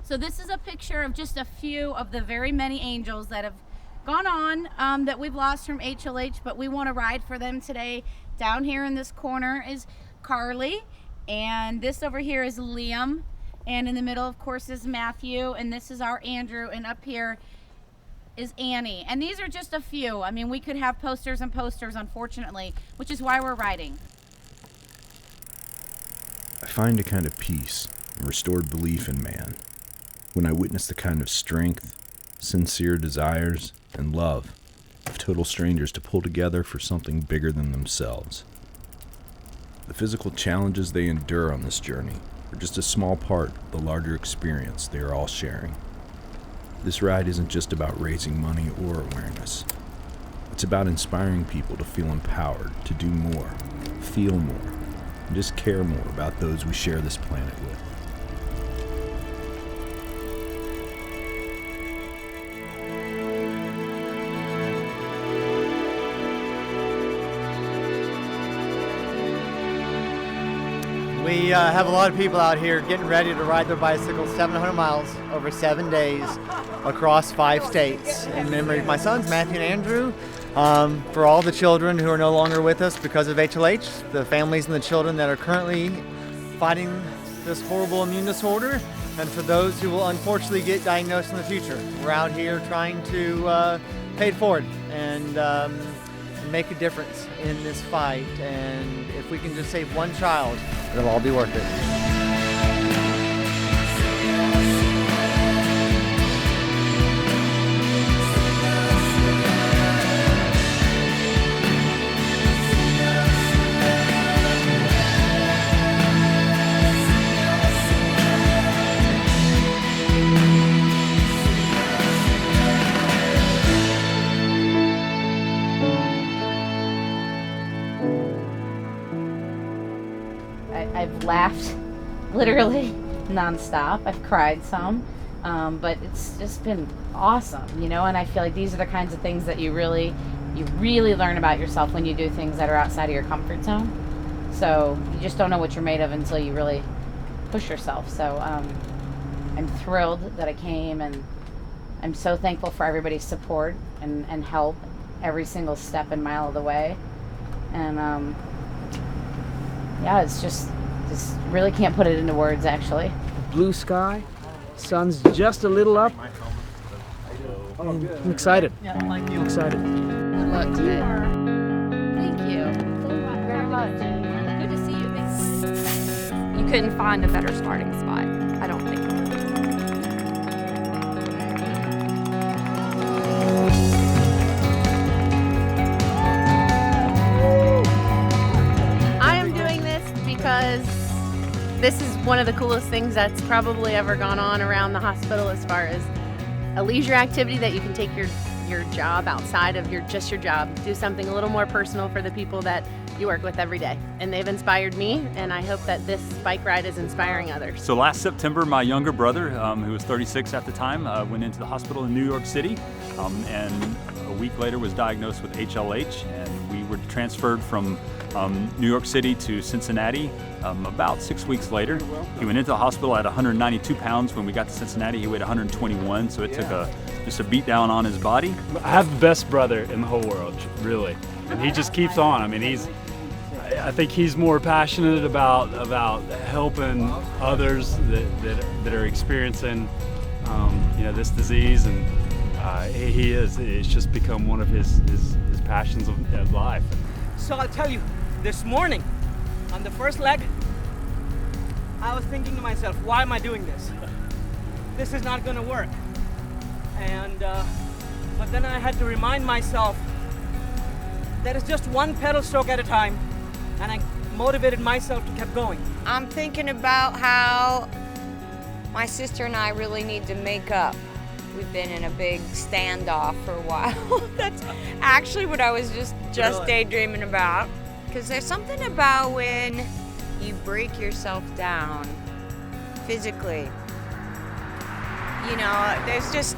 So this is a picture of just a few of the very many angels that have gone on that we've lost from HLH, but we want to ride for them today. Down here in this corner is Carly, and this over here is Liam, and in the middle, of course, is Matthew, and this is our Andrew, and up here is Annie. And these are just a few. I mean, we could have posters and posters, unfortunately, which is why we're riding. I find a kind of peace and restored belief in man when I witness the kind of strength, sincere desires, and love of total strangers to pull together for something bigger than themselves. The physical challenges they endure on this journey are just a small part of the larger experience they are all sharing. This ride isn't just about raising money or awareness. It's about inspiring people to feel empowered to do more, feel more, and just care more about those we share this planet with. We have a lot of people out here getting ready to ride their bicycles 700 miles over 7 days across 5 states in memory of my sons, Matthew and Andrew. For all the children who are no longer with us because of HLH, the families and the children that are currently fighting this horrible immune disorder, and for those who will unfortunately get diagnosed in the future. We're out here trying to pay it forward and make a difference in this fight, and if we can just save one child, it'll all be worth it. I've laughed literally nonstop. I've cried some, but it's just been awesome, you know. And I feel like these are the kinds of things that you really learn about yourself when you do things that are outside of your comfort zone. So you just don't know what you're made of until you really push yourself. So I'm thrilled that I came, and I'm so thankful for everybody's support and help every single step and mile of the way. And yeah, it's just really can't put it into words, actually. Blue sky, sun's just a little up. I'm excited. I'm excited. Good luck today. Thank you very much. Good to see you. You couldn't find a better starting spot, I don't think. I am doing this because this is one of the coolest things that's probably ever gone on around the hospital, as far as a leisure activity that you can take your job outside of your job, do something a little more personal for the people that you work with every day. And they've inspired me, and I hope that this bike ride is inspiring others. So last September, my younger brother, who was 36 at the time, went into the hospital in New York City, and a week later was diagnosed with HLH, and we were transferred from New York City to Cincinnati about 6 weeks later. He went into the hospital at 192 pounds. When we got to Cincinnati, he weighed 121, so it took just a beat down on his body. I have the best brother in the whole world, really, and he just keeps on. I mean, I think he's more passionate about helping others that are experiencing this disease, and it's just become one of his passions of life. So I'll tell you, this morning on the first leg, I was thinking to myself, why am I doing this? This is not going to work. And but then I had to remind myself that it's just one pedal stroke at a time, and I motivated myself to keep going. I'm thinking about how my sister and I really need to make up. We've been in a big standoff for a while. That's actually what I was just daydreaming about. Because there's something about when you break yourself down physically. You know,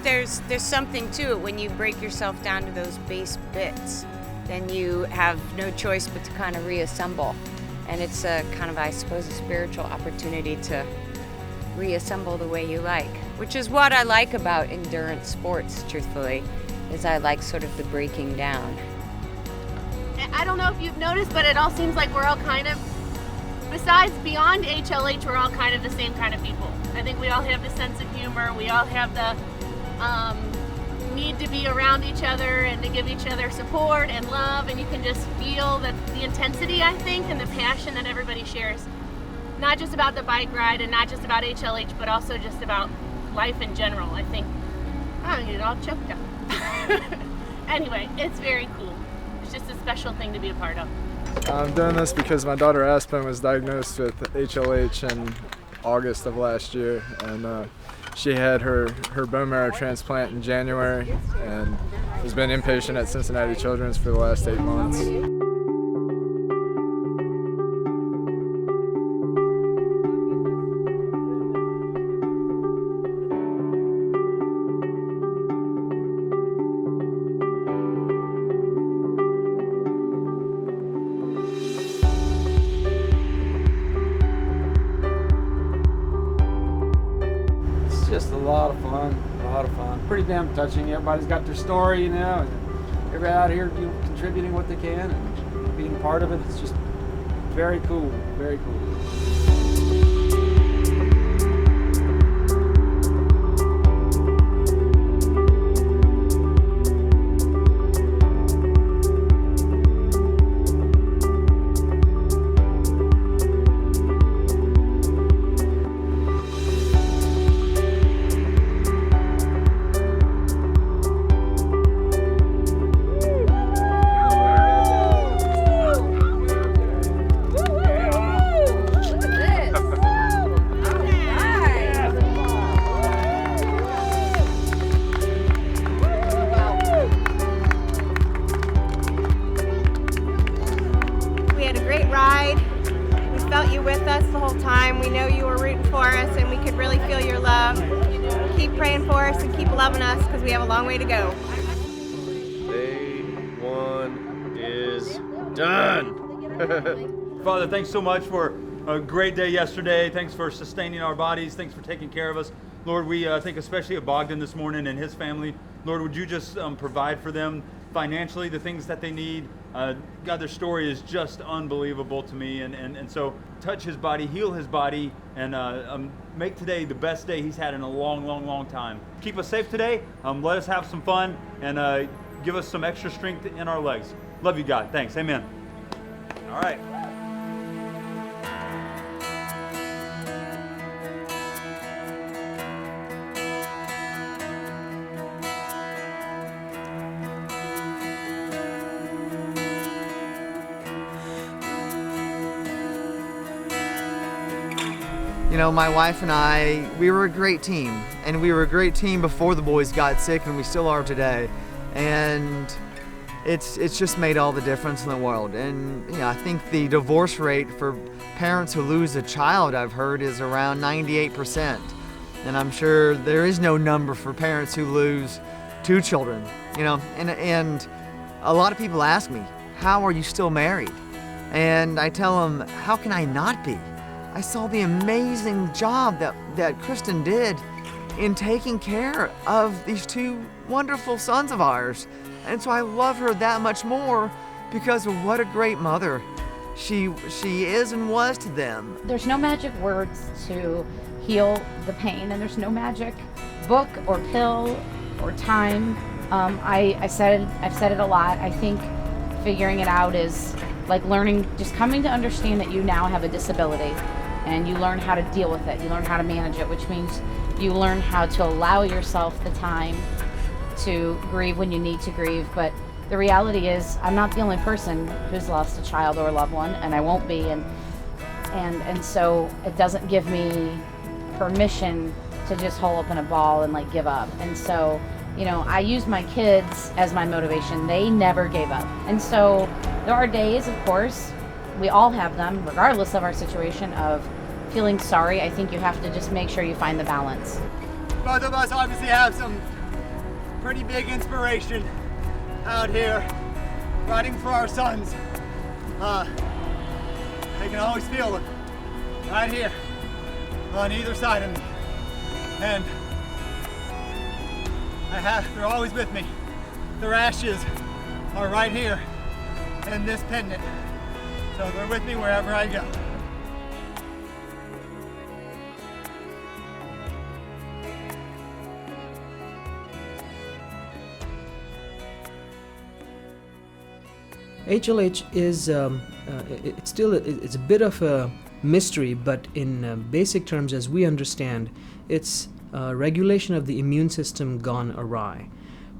there's something to it when you break yourself down to those base bits. Then you have no choice but to kind of reassemble. And it's a kind of, I suppose, a spiritual opportunity to reassemble the way you like. which is what I like about endurance sports, truthfully, is I like sort of the breaking down. I don't know if you've noticed, but it all seems like we're all kind of, besides beyond HLH, we're all kind of the same kind of people. I think we all have the sense of humor. We all have the need to be around each other and to give each other support and love, and you can just feel that the intensity, I think, and the passion that everybody shares. Not just about the bike ride and not just about HLH, but also just about life in general. I think I'm gonna get all choked up. Anyway, it's very cool. It's just a special thing to be a part of. I'm doing this because my daughter Aspen was diagnosed with HLH in August of last year, and she had her bone marrow transplant in January and has been inpatient at Cincinnati Children's for the last 8 months. Just a lot of fun, Pretty damn touching. Everybody's got their story, you know, and everybody out here contributing what they can and being part of it. It's just very cool, very cool. We know you were rooting for us and we could really feel your love. Keep praying for us and keep loving us because we have a long way to go. Day one is done. Father, thanks so much for a great day yesterday. Thanks for sustaining our bodies. Thanks for taking care of us. Lord, we think especially of Bogdan this morning and his family. Lord, would you just provide for them financially the things that they need? God, their story is just unbelievable to me. And so touch his body, heal his body, and make today the best day he's had in a long, long, long time. Keep us safe today. Let us have some fun and give us some extra strength in our legs. Love you, God. Thanks. Amen. All right. You know, my wife and I, we were a great team, and we were a great team before the boys got sick, and we still are today. And it's just made all the difference in the world. And you know, I think the divorce rate for parents who lose a child, I've heard, is around 98%. And I'm sure there is no number for parents who lose 2 children. You know, and a lot of people ask me, how are you still married? And I tell them, how can I not be? I saw the amazing job that Kristen did in taking care of these 2 wonderful sons of ours. And so I love her that much more because of what a great mother she is and was to them. There's no magic words to heal the pain, and there's no magic book or pill or time. I've said it a lot. I think figuring it out is like learning, just coming to understand that you now have a disability. And you learn how to deal with it. You learn how to manage it, which means you learn how to allow yourself the time to grieve when you need to grieve. But the reality is, I'm not the only person who's lost a child or a loved one, and I won't be. And so it doesn't give me permission to just hole up in a ball and like give up. And so, you know, I use my kids as my motivation. They never gave up. And so there are days, of course, we all have them, regardless of our situation, of feeling sorry. I think you have to just make sure you find the balance. Both of us obviously have some pretty big inspiration out here riding for our sons. They can always feel it right here on either side of me. And They're always with me. Their ashes are right here in this pendant. So they're with me wherever I go. HLH is it's a bit of a mystery, but in basic terms, as we understand, it's regulation of the immune system gone awry.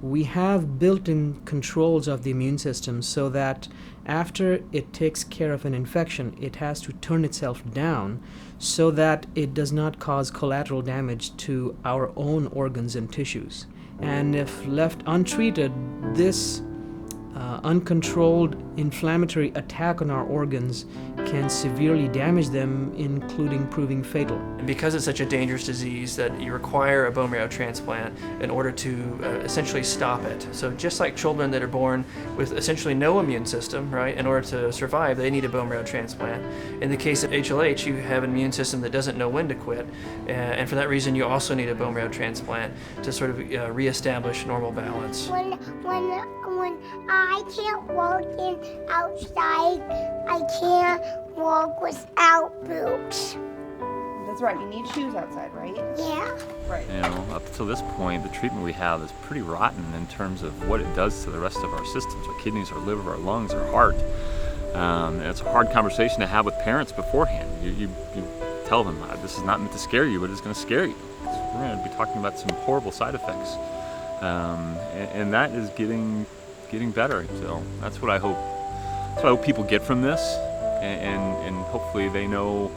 We have built-in controls of the immune system so that after it takes care of an infection, it has to turn itself down so that it does not cause collateral damage to our own organs and tissues. And if left untreated, this uncontrolled inflammatory attack on our organs can severely damage them, including proving fatal. And because it's such a dangerous disease that you require a bone marrow transplant in order to essentially stop it. So just like children that are born with essentially no immune system, right, in order to survive, they need a bone marrow transplant. In the case of HLH, you have an immune system that doesn't know when to quit, and for that reason you also need a bone marrow transplant to sort of reestablish normal balance. When I can't walk outside, I can't walk without boots. That's right, you need shoes outside, right? Yeah. Right. You know, up to this point, the treatment we have is pretty rotten in terms of what it does to the rest of our systems, our kidneys, our liver, our lungs, our heart. And it's a hard conversation to have with parents beforehand. You tell them, this is not meant to scare you, but it's going to scare you. We're going to be talking about some horrible side effects. And that is getting better. So that's what I hope. That's what I hope people get from this, and hopefully they know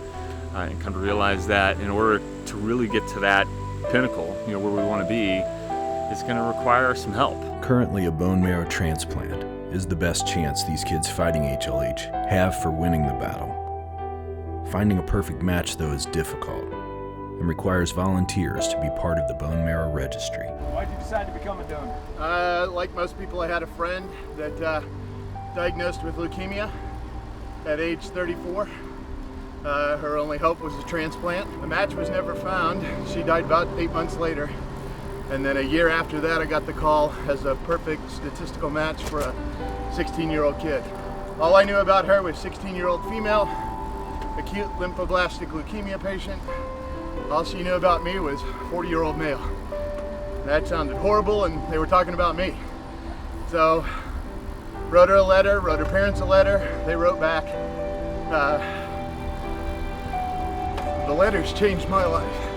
and come to realize that in order to really get to that pinnacle, you know, where we want to be, it's going to require some help. Currently, a bone marrow transplant is the best chance these kids fighting HLH have for winning the battle. Finding a perfect match, though, is difficult and requires volunteers to be part of the bone marrow registry. Why'd you decide to become a donor? Like most people, I had a friend that diagnosed with leukemia at age 34. Her only hope was a transplant. A match was never found. She died about 8 months later. And then a year after that, I got the call as a perfect statistical match for a 16-year-old kid. All I knew about her was 16-year-old female, acute lymphoblastic leukemia patient. All she knew about me was 40-year-old male. That sounded horrible, and they were talking about me. So, wrote her a letter, wrote her parents a letter. They wrote back. The letters changed my life.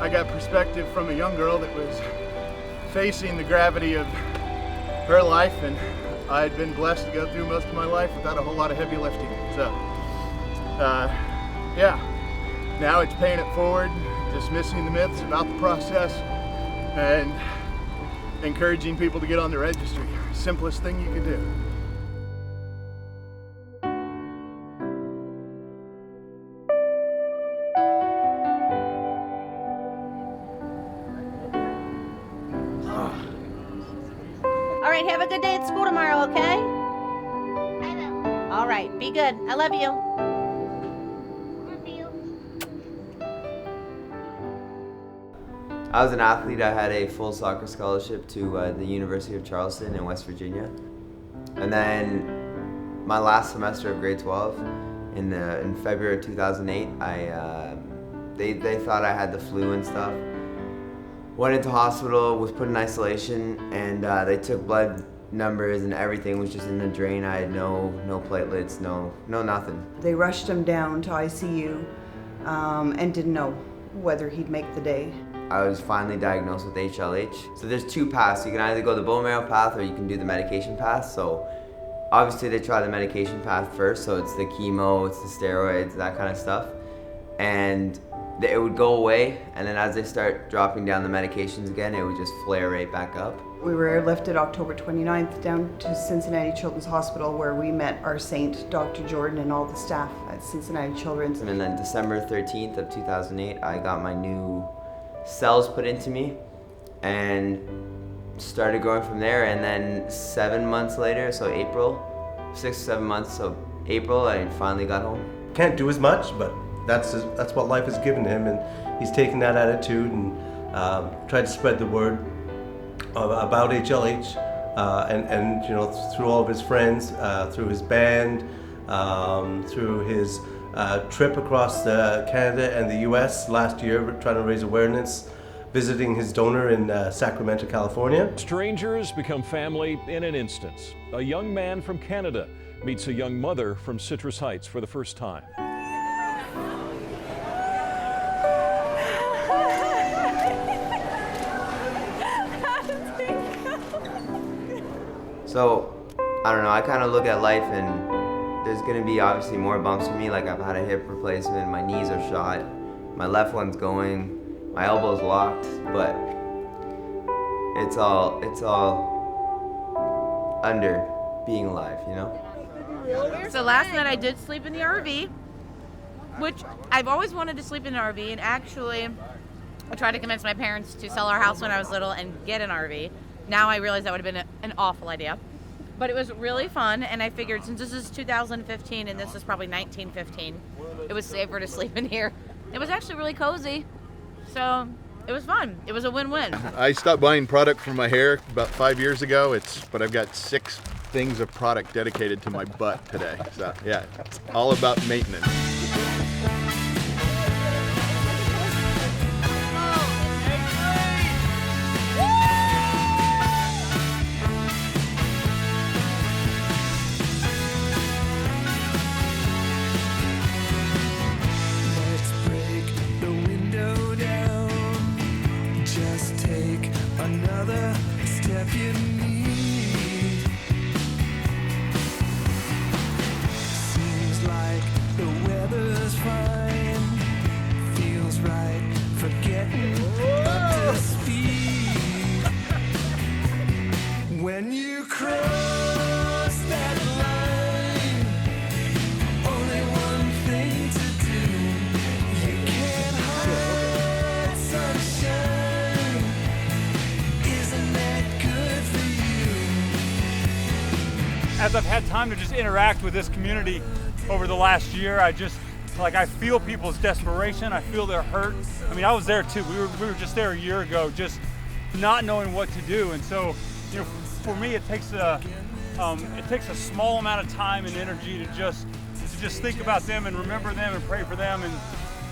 I got perspective from a young girl that was facing the gravity of her life, and I'd been blessed to go through most of my life without a whole lot of heavy lifting. So, yeah. Now it's paying it forward, dismissing the myths about the process, and encouraging people to get on the registry. Simplest thing you can do. All right, have a good day at school tomorrow, okay? I will. All right, be good. I love you. I was an athlete. I had a full soccer scholarship to the University of Charleston in West Virginia. And then my last semester of grade 12, in February of 2008, they thought I had the flu and stuff. Went into hospital, was put in isolation, and they took blood numbers and everything was just in the drain. I had no platelets, no nothing. They rushed him down to ICU and didn't know whether he'd make the day. I was finally diagnosed with HLH. So there's two paths. You can either go the bone marrow path or you can do the medication path. So obviously they try the medication path first. So it's the chemo, it's the steroids, that kind of stuff. And it would go away. And then as they start dropping down the medications again, it would just flare right back up. We were airlifted October 29th down to Cincinnati Children's Hospital, where we met our saint, Dr. Jordan, and all the staff at Cincinnati Children's. And then December 13th of 2008, I got my new cells put into me and started growing from there. And then 7 months later, so April, 6 or 7 months, so April, I finally got home. Can't do as much, but that's what life has given him, and he's taken that attitude and tried to spread the word about HLH, and you know, through all of his friends, through his band, through his trip across Canada and the U.S. last year, trying to raise awareness, visiting his donor in Sacramento, California. Strangers become family in an instance. A young man from Canada meets a young mother from Citrus Heights for the first time. So, I don't know, I kind of look at life and there's gonna be obviously more bumps for me. Like, I've had a hip replacement, my knees are shot, my left one's going, my elbow's locked, but it's all under being alive, you know? So last night I did sleep in the RV, which I've always wanted to sleep in an RV, and actually I tried to convince my parents to sell our house when I was little and get an RV. Now I realize that would have been an awful idea. But it was really fun, and I figured since this is 2015 and this is probably 1915, it was safer to sleep in here. It was actually really cozy, so it was fun. It was a win-win. I stopped buying product for my hair about 5 years ago, but I've got 6 things of product dedicated to my butt today. So yeah, it's all about maintenance. When you cross that line, only one thing to do. You can't hide sunshine. Isn't that good for you? As I've had time to just interact with this community over the last year, I feel people's desperation. I feel their hurt. I mean, I was there too. We were just there a year ago, just not knowing what to do. And so, you know, for me, it takes a small amount of time and energy to just think about them and remember them and pray for them.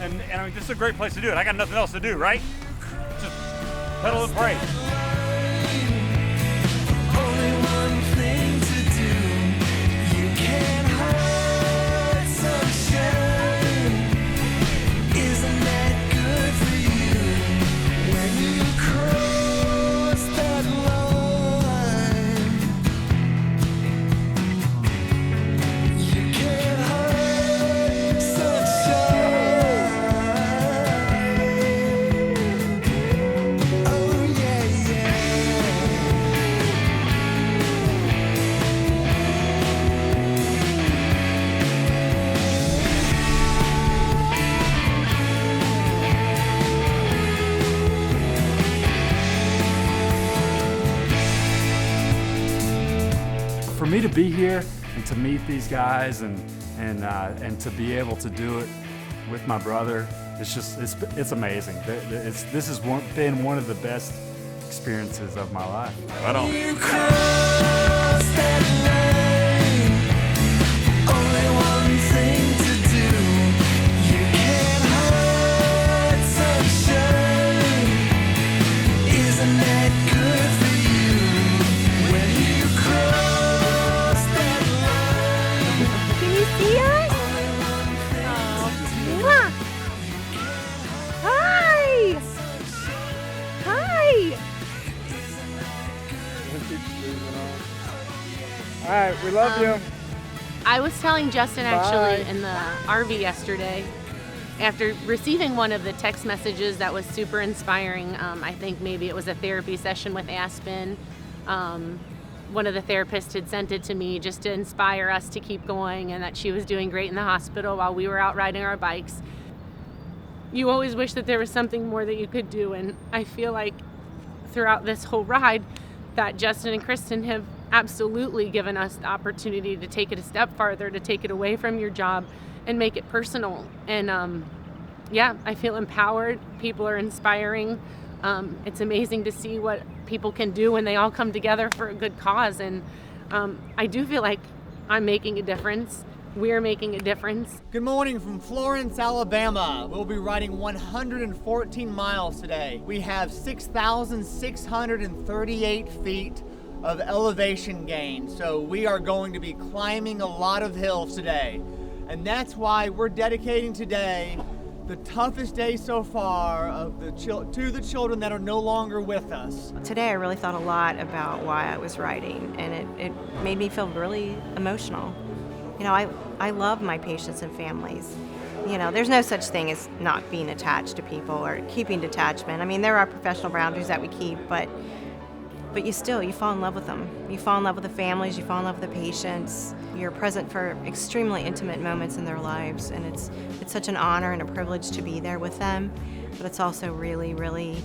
And I mean, this is a great place to do it. I got nothing else to do, right? Just pedal and pray. Only one thing to do. You can't hide sunshine. Isn't that good for you? When you cross that line, you can't hide sunshine. Oh yeah, yeah. For me to be here and to meet these guys and to be able to do it with my brother, it's amazing. This has been one of the best experiences of my life. Right on. You cross that line, only one thing to do. You can't hide sunshine. Isn't that good for you? When you cross that line. Can you see us? Mwah. Hi! Hi! All right, we love you. I was telling Justin Bye. actually in the RV yesterday, after receiving one of the text messages that was super inspiring. I think maybe it was a therapy session with Aspen. One of the therapists had sent it to me just to inspire us to keep going, and that she was doing great in the hospital while we were out riding our bikes. You always wish that there was something more that you could do, and I feel like throughout this whole ride that Justin and Kristen have absolutely given us the opportunity to take it a step farther, to take it away from your job and make it personal. And yeah, I feel empowered. People are inspiring. It's amazing to see what people can do when they all come together for a good cause. And I do feel like I'm making a difference. We're making a difference. Good morning from Florence, Alabama. We'll be riding 114 miles today. We have 6,638 feet of elevation gain. So we are going to be climbing a lot of hills today. And that's why we're dedicating today the toughest day so far of to the children that are no longer with us. Today I really thought a lot about why I was riding, and it made me feel really emotional. You know, I love my patients and families. You know, there's no such thing as not being attached to people or keeping detachment. I mean, there are professional boundaries that we keep, but you fall in love with them. You fall in love with the families, you fall in love with the patients. You're present for extremely intimate moments in their lives, and it's such an honor and a privilege to be there with them, but it's also really, really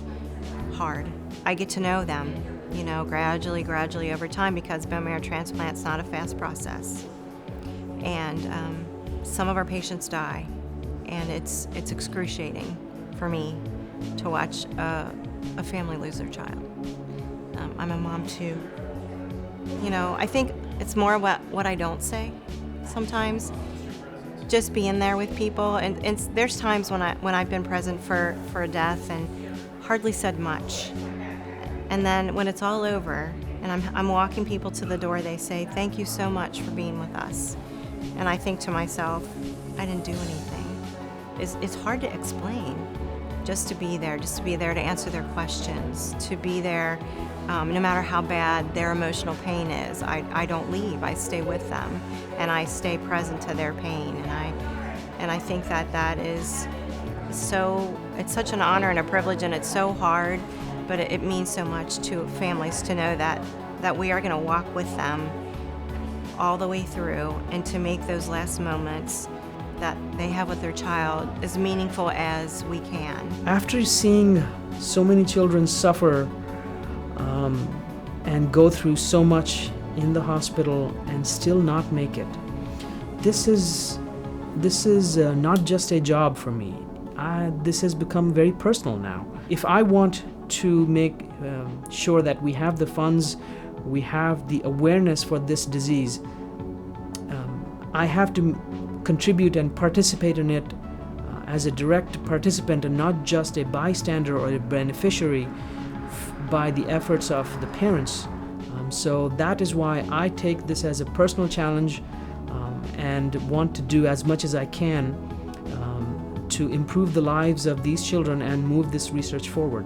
hard. I get to know them, you know, gradually over time, because bone marrow transplant's not a fast process. And some of our patients die, and it's excruciating for me to watch a family lose their child. I'm a mom too. You know, I think it's more what I don't say sometimes. Just being there with people, and there's times when I've been present for a death and hardly said much. And then when it's all over and I'm walking people to the door, they say, "Thank you so much for being with us." And I think to myself, I didn't do anything. It's hard to explain. Just to be there to answer their questions, to be there no matter how bad their emotional pain is. I don't leave, I stay with them, and I stay present to their pain. And I think that is it's such an honor and a privilege, and it's so hard, but it means so much to families to know that we are gonna walk with them all the way through, and to make those last moments that they have with their child as meaningful as we can. After seeing so many children suffer and go through so much in the hospital and still not make it, this is not just a job for me. This has become very personal now. If I want to make sure that we have the funds, we have the awareness for this disease, I have to contribute and participate in it as a direct participant and not just a bystander or a beneficiary by the efforts of the parents. So that is why I take this as a personal challenge and want to do as much as I can to improve the lives of these children and move this research forward.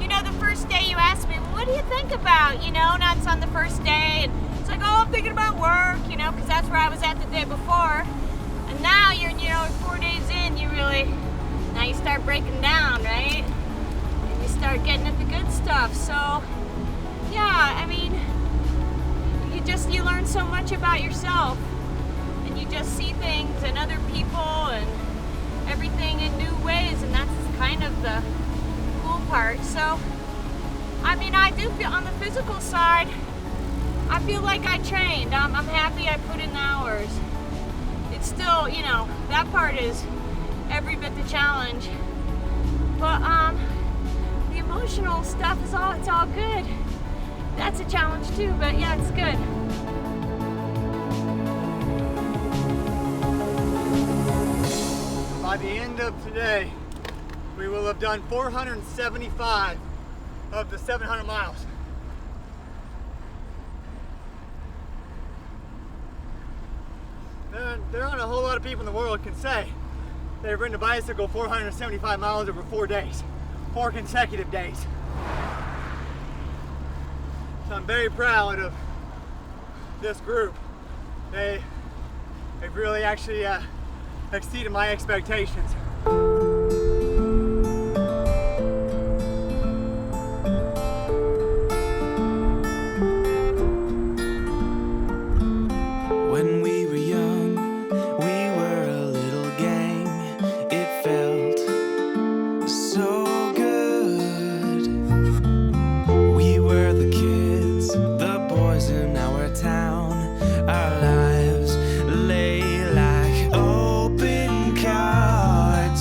You know, the first day you asked me, what do you think about, you know, and it's on the first day, and it's like, oh, I'm thinking about work, you know, because that's where I was at the day before. And now you're, you know, 4 days in, now you start breaking down, right? And you start getting at the good stuff. So, yeah, I mean, you learn so much about yourself, and you just see things and other people and everything in new ways, and that's kind of the cool part. So, I mean, I do feel on the physical side, I feel like I trained. I'm happy I put in the hours. It's still, you know, that part is every bit the challenge. But the emotional stuff it's all good. That's a challenge too, but yeah, it's good. By the end of today, we will have done 475 of the 700 miles. There aren't a whole lot of people in the world can say they've ridden a bicycle 475 miles over 4 days, 4 consecutive days. So I'm very proud of this group. They've really actually exceeded my expectations. When we were young, we were a little gang. It felt so good. We were the kids, the boys in our town. Our lives lay like open cards.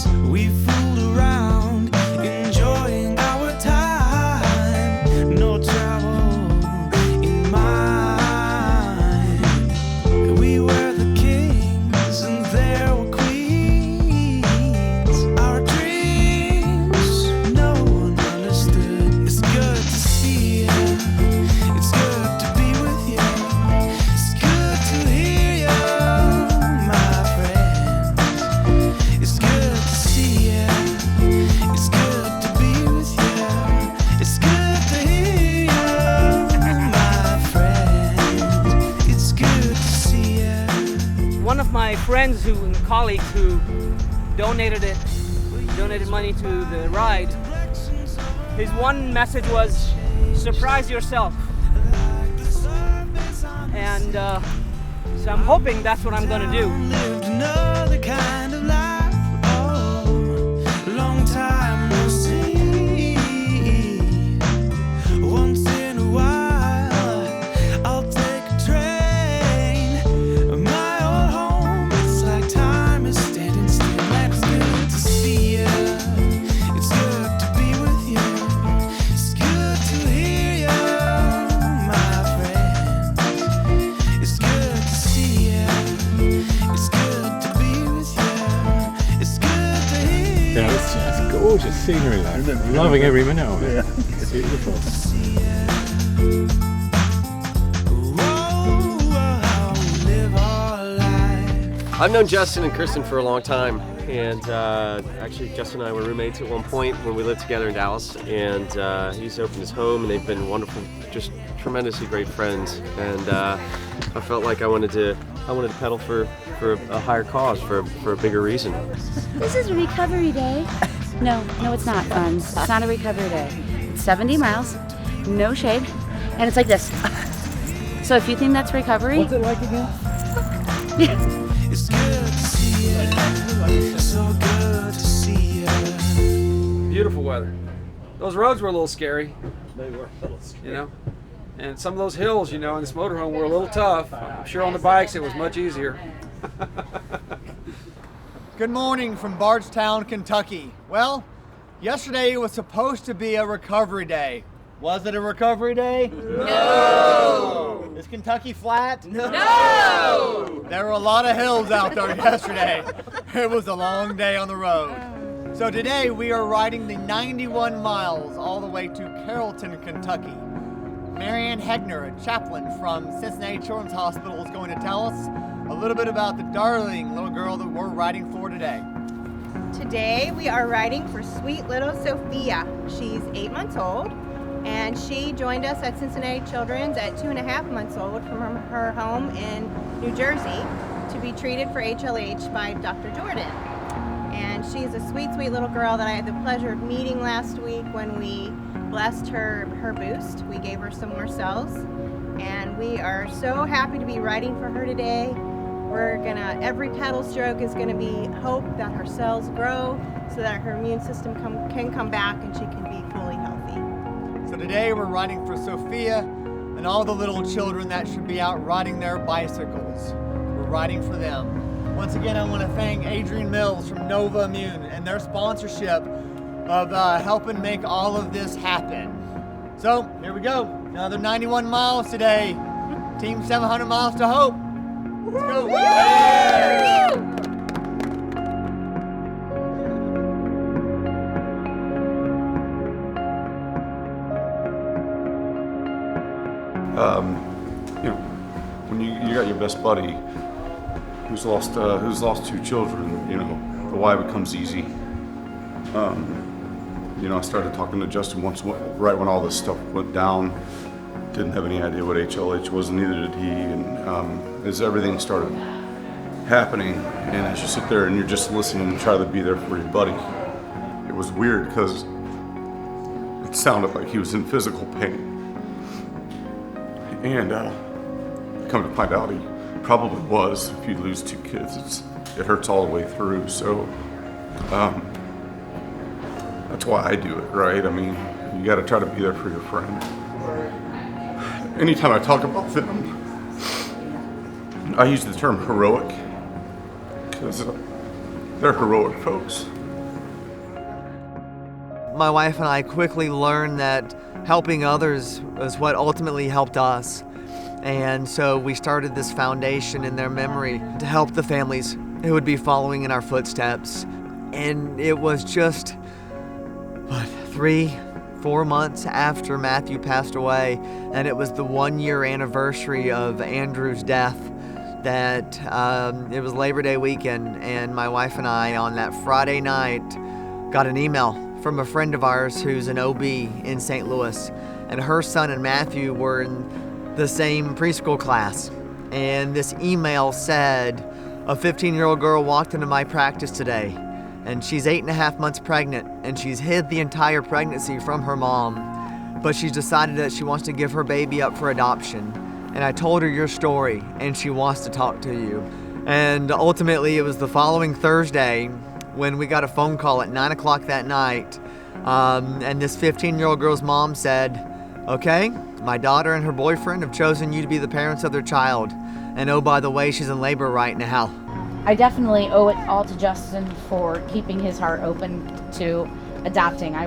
friends and colleagues who donated money to the ride, his one message was, surprise yourself. And so I'm hoping that's what I'm gonna do. Lived another kind of life. Oh, long time no see. Once in a while, I'll take a train. My old home, it's like time is standing still. And it's good to see you. It's good to be with you. It's good to hear you, my friend. It's good to see you. It's good to be with you. It's good to hear you. Yeah, it's gorgeous scenery, like. I'm loving every minute of it. It's beautiful. I've known Justin and Kristen for a long time, and actually Justin and I were roommates at one point when we lived together in Dallas, and he's opened his home, and they've been wonderful, just tremendously great friends, and I felt like I wanted to pedal for a higher cause, for a bigger reason. This is recovery day. No, it's not fun. It's not a recovery day. It's 70 miles, no shade, and it's like this. So if you think that's recovery... What's it like again? It's good to see you. So good to see you. Beautiful weather. Those roads were a little scary. They were a little scary. You know? And some of those hills, you know, in this motorhome were a little tough. I'm sure on the bikes it was much easier. Good morning from Bardstown, Kentucky. Well, yesterday was supposed to be a recovery day. Was it a recovery day? No! Is Kentucky flat? No! There were a lot of hills out there yesterday. It was a long day on the road. So today we are riding the 91 miles all the way to Carrollton, Kentucky. Marianne Hegner, a chaplain from Cincinnati Children's Hospital, is going to tell us a little bit about the darling little girl that we're riding for today. Today we are riding for sweet little Sophia. She's 8 months old, and she joined us at Cincinnati Children's at 2.5 months old from her home in New Jersey to be treated for HLH by Dr. Jordan. And she's a sweet, sweet little girl that I had the pleasure of meeting last week when we blessed her boost. We gave her some more cells, and we are so happy to be riding for her today. Every pedal stroke is gonna be hope that her cells grow so that her immune system can come back and she can be fully healthy. So today we're riding for Sophia and all the little children that should be out riding their bicycles. We're riding for them. Once again, I want to thank Adrian Mills from Nova Immune and their sponsorship of helping make all of this happen. So here we go, another 91 miles today. Team 700 miles to hope. Let's go. You know, when you got your best buddy who's lost 2 children, you know, the why becomes easy. You know, I started talking to Justin once, right when all this stuff went down. Didn't have any idea what HLH was, neither did he. And as everything started happening, and as you sit there and you're just listening and try to be there for your buddy, it was weird because it sounded like he was in physical pain. And come to find out, he probably was. If you lose 2 kids, it hurts all the way through. So that's why I do it, right? I mean, you got to try to be there for your friend. Anytime I talk about them, I use the term heroic because they're heroic folks. My wife and I quickly learned that helping others is what ultimately helped us. And so we started this foundation in their memory to help the families who would be following in our footsteps. And it was just, 3-4 months after Matthew passed away, and it was the 1-year anniversary of Andrew's death, that it was Labor Day weekend, and my wife and I on that Friday night got an email from a friend of ours who's an OB in St. Louis, and her son and Matthew were in the same preschool class. And this email said, A 15-year-old girl walked into my practice today, and she's 8.5 months pregnant, and she's hid the entire pregnancy from her mom, but she's decided that she wants to give her baby up for adoption. And I told her your story, and she wants to talk to you. And ultimately, it was the following Thursday when we got a phone call at 9 o'clock that night, and this 15-year-old girl's mom said, okay, my daughter and her boyfriend have chosen you to be the parents of their child. And oh, by the way, she's in labor right now. I definitely owe it all to Justin for keeping his heart open to adopting. I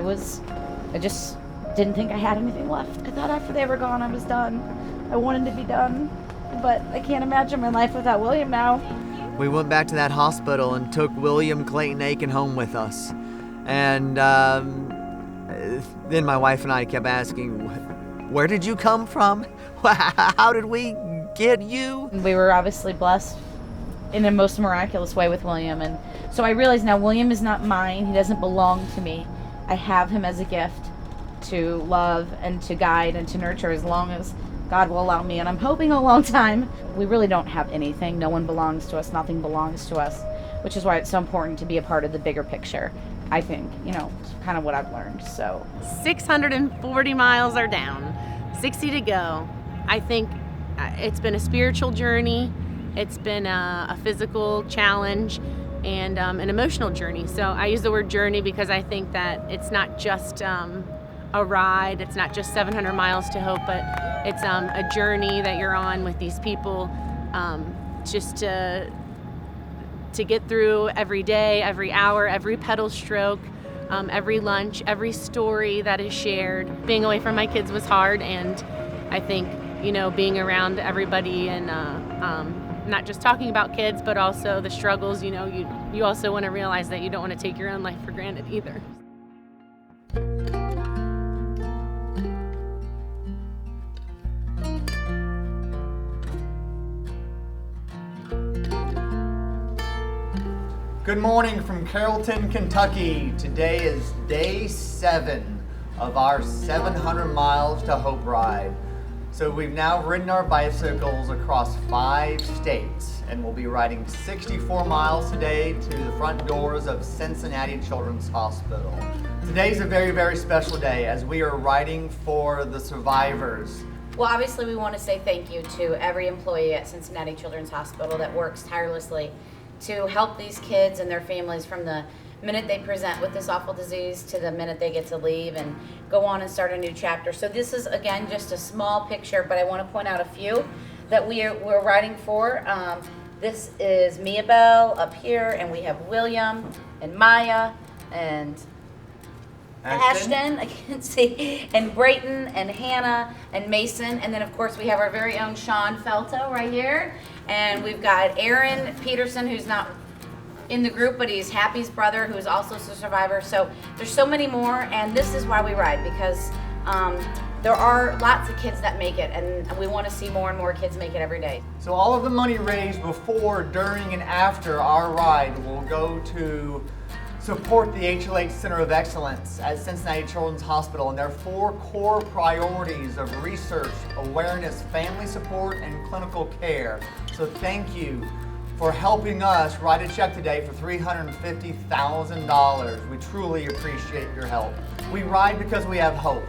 just didn't think I had anything left. I thought after they were gone, I was done. I wanted to be done, but I can't imagine my life without William now. We went back to that hospital and took William Clayton Akin home with us. And then my wife and I kept asking, where did you come from? How did we get you? We were obviously blessed in the most miraculous way with William, and so I realized now William is not mine. He doesn't belong to me. I have him as a gift to love and to guide and to nurture as long as God will allow me, and I'm hoping a long time. We really don't have anything. No one belongs to us. Nothing belongs to us, which is why it's so important to be a part of the bigger picture. I think, kind of what I've learned. So 640 miles are down, 60 to go. I think it's been a spiritual journey. It's been a physical challenge and an emotional journey. So I use the word journey because I think that it's not just a ride. It's not just 700 miles to hope, but it's a journey that you're on with these people, just to get through every day, every hour, every pedal stroke, every lunch, every story that is shared. Being away from my kids was hard, and I think, being around everybody and not just talking about kids, but also the struggles, you also want to realize that you don't want to take your own life for granted either. Good morning from Carrollton, Kentucky. Today is day 7 of our 700 miles to Hope ride. So we've now ridden our bicycles across 5 states, and we'll be riding 64 miles today to the front doors of Cincinnati Children's Hospital. Today's a very, very special day as we are riding for the survivors. Well, obviously we want to say thank you to every employee at Cincinnati Children's Hospital that works tirelessly to help these kids and their families from the minute they present with this awful disease to the minute they get to leave and go on and start a new chapter. So this is, again, just a small picture, but I want to point out a few that we're riding for. This is Mia Bell up here, and we have William and Maya and Ashton, I can't see, and Brayton and Hannah and Mason, and then of course we have our very own Sean Felto right here, and we've got Aaron Peterson, who's not in the group, but he's Happy's brother, who's also a survivor. So there's so many more, and this is why we ride, because there are lots of kids that make it, and we want to see more and more kids make it every day. So all of the money raised before, during, and after our ride will go to support the HLH Center of Excellence at Cincinnati Children's Hospital and their 4 core priorities of research, awareness, family support, and clinical care. So thank you for helping us write a check today for $350,000. We truly appreciate your help. We ride because we have hope.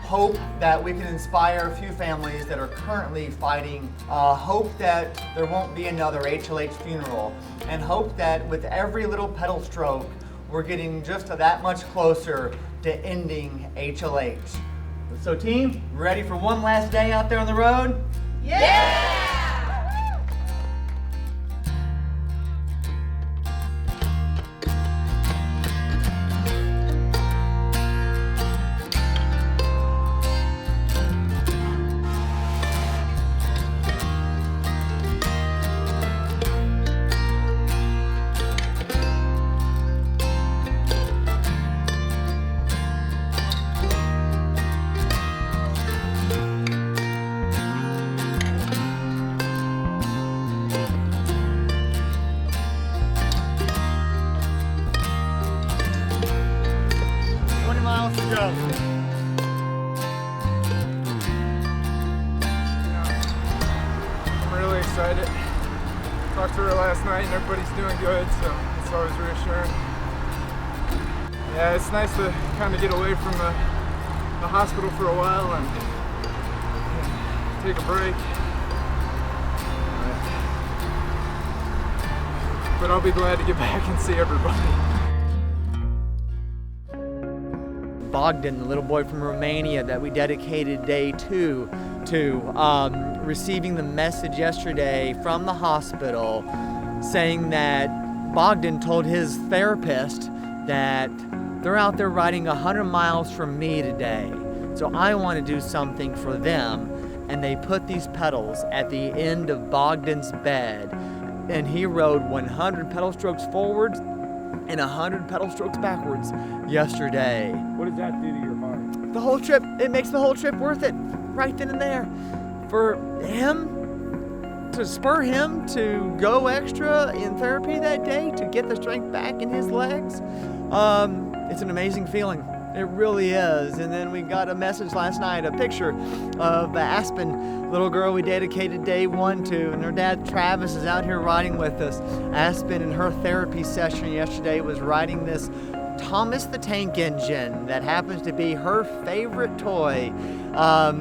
Hope that we can inspire a few families that are currently fighting, hope that there won't be another HLH funeral, and hope that with every little pedal stroke, we're getting just that much closer to ending HLH. So team, ready for one last day out there on the road? Yeah! I'm really excited. Talked to her last night and everybody's doing good, so it's always reassuring. Yeah, it's nice to kind of get away from the hospital for a while and take a break. But I'll be glad to get back and see everybody. Bogdan, the little boy from Romania that we dedicated day 2 to, receiving the message yesterday from the hospital saying that Bogdan told his therapist that they're out there riding 100 miles from me today, so I want to do something for them. And they put these pedals at the end of Bogdan's bed, and he rode 100 pedal strokes forwards and 100 pedal strokes backwards yesterday. What does that do to your heart? The whole trip, it makes the whole trip worth it, right then and there. For him, to spur him to go extra in therapy that day, to get the strength back in his legs, it's an amazing feeling. It really is. And then we got a message last night, a picture of Aspen, little girl we dedicated day 1 to, and her dad Travis is out here riding with us. Aspen, in her therapy session yesterday, was riding this Thomas the Tank Engine that happens to be her favorite toy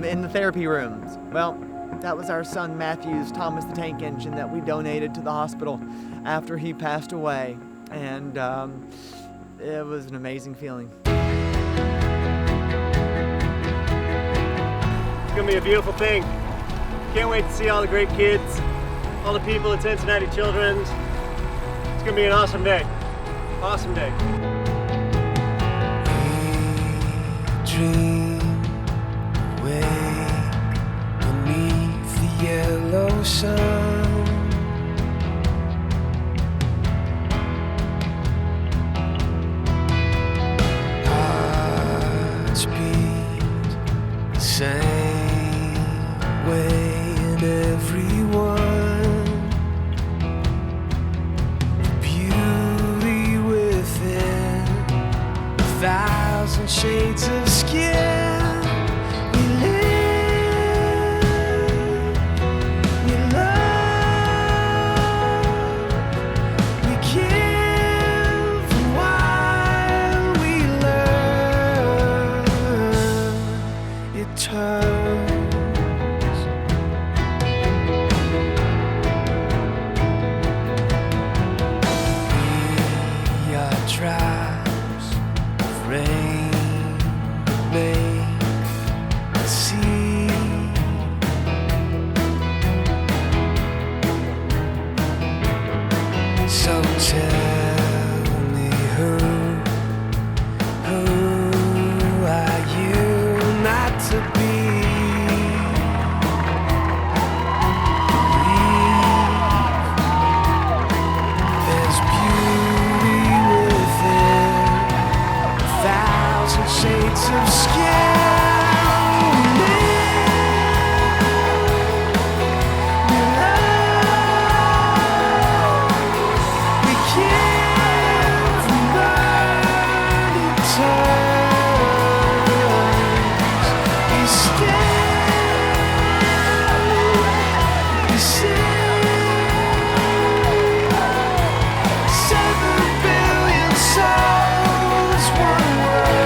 in the therapy rooms. Well, that was our son Matthew's Thomas the Tank Engine that we donated to the hospital after he passed away. And it was an amazing feeling. It's gonna be a beautiful thing. Can't wait to see all the great kids, all the people at Cincinnati Children's. It's gonna be an awesome day. Awesome day. Dream awake beneath the yellow sun. Hearts beat the same way in everyone. Beauty within, 1,000 shades of skin. We live, we love, we give while we learn. It turns. We are tribes of rain that make the sea. So tell me who are you not to be? There's beauty within, 1,000 shades of skin. We love, we give, we learn, it turns. We stand, we sing. 7 billion souls, one word.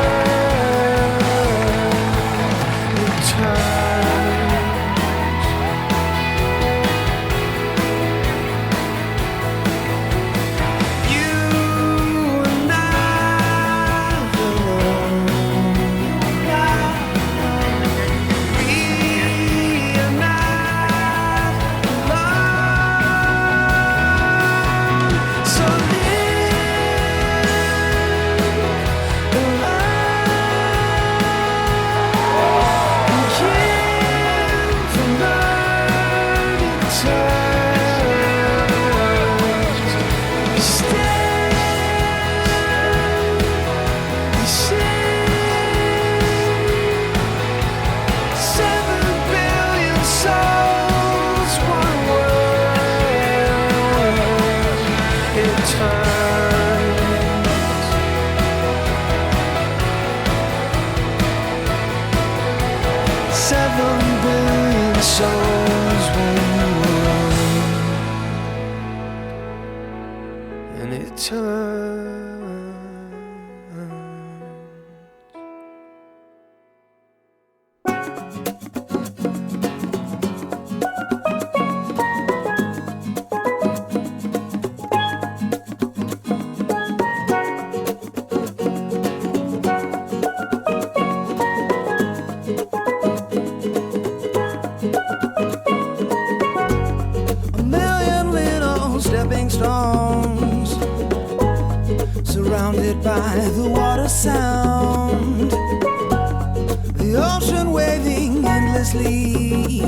endlessly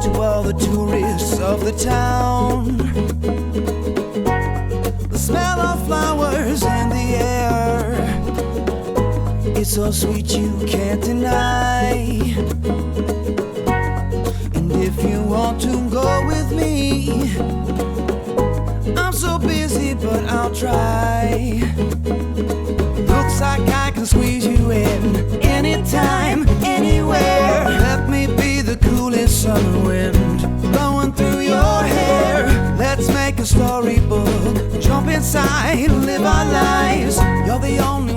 to all the tourists of the town. The smell of flowers in the air, it's so sweet you can't deny. And if you want to go with me, I'm so busy but I'll try. Looks like I can squeeze you in anytime, anywhere. Let me be the coolest summer wind blowing through your hair. Let's make a storybook, jump inside, live our lives. You're the only